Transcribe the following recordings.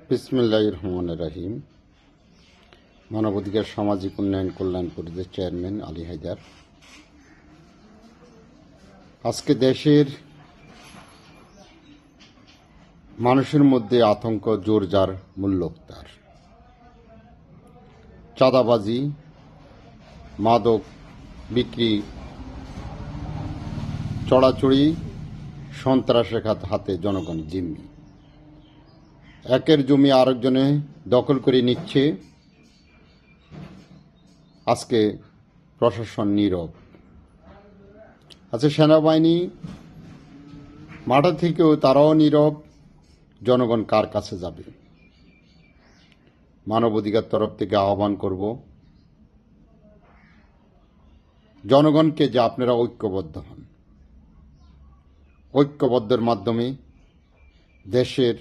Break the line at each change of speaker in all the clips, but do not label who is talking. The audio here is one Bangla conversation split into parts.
বিসমিল্লাহির রহমানির রহিম। মানবাধিকার সামাজিক উন্নয়ন কল্যাণ পরিষদের চেয়ারম্যান আলী হায়দার। আজকে দেশের মানুষের মধ্যে আতঙ্ক জোর যার মূল্যোক্তার, চাঁদাবাজি, মাদক বিক্রি, চড়াচড়ি, সন্ত্রাসের হাতে জনগণ জিম্মি। একের জমি আরেকজনে দখল করে নিচ্ছে। আজকে প্রশাসন নীরব আছে, সেনাবাহিনী মাঠে থেকেও তারাও নীরব। জনগণ কার কাছে যাবে? মানবাধিকার তরফ থেকে আহ্বান করব জনগণকে যে আপনারা ঐক্যবদ্ধ হন। ঐক্যবদ্ধের মাধ্যমে দেশের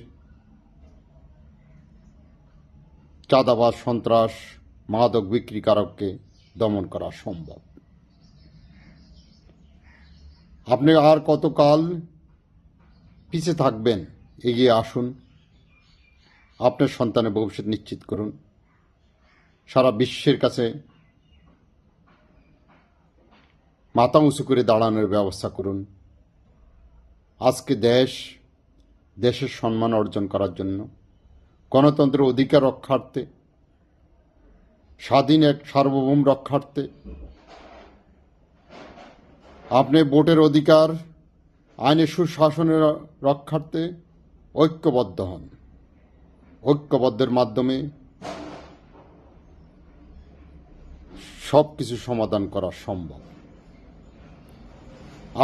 চাঁদাবাজ, সন্ত্রাস, মাদক বিক্রিকারককে দমন করা সম্ভব। আপনি আর কতকাল পিছে থাকবেন? এগিয়ে আসুন, আপনার সন্তানের ভবিষ্যৎ নিশ্চিত করুন। সারা বিশ্বের কাছে মাথা উঁচু করে দাঁড়ানোর ব্যবস্থা করুন। আজকে দেশের সম্মান অর্জন করার জন্য, গণতন্ত্রের অধিকার রক্ষার্থে, স্বাধীন এক সার্বভৌম রক্ষার্থে, আপনি ভোটের অধিকার, আইনের সুশাসনের রক্ষার্থে ঐক্যবদ্ধ হন। ঐক্যবদ্ধের মাধ্যমে সব কিছু সমাধান করা সম্ভব।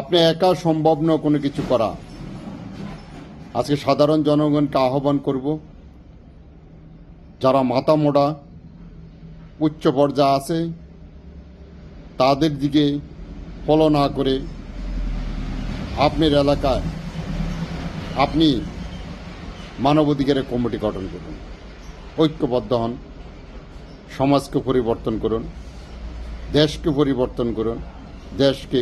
আপনি একা সম্ভব না কোনো কিছু করা। আজকে সাধারণ জনগণকে আহ্বান করব, যারা মাথা মোড়া উচ্চ পর্যায়ে আছে তাদের দিকে ফলো না করে আপনার এলাকায় আপনি মানবাধিকারের কমিটি গঠন করুন, ঐক্যবদ্ধ হন, সমাজকে পরিবর্তন করুন, দেশকে পরিবর্তন করুন, দেশকে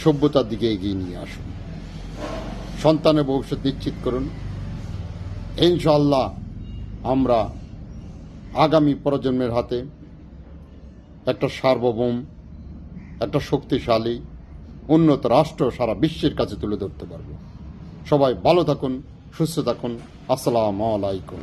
সভ্যতার দিকে এগিয়ে নিয়ে আসুন, সন্তানের ভবিষ্যৎ নিশ্চিত করুন। ইনশাআল্লাহ আমরা আগামী প্রজন্মের হাতে একটা সার্বভৌম, একটা শক্তিশালী, উন্নত রাষ্ট্র সারা বিশ্বের কাছে তুলে ধরতে পারব। সবাই ভালো থাকুন, সুস্থ থাকুন। আসসালামু আলাইকুম।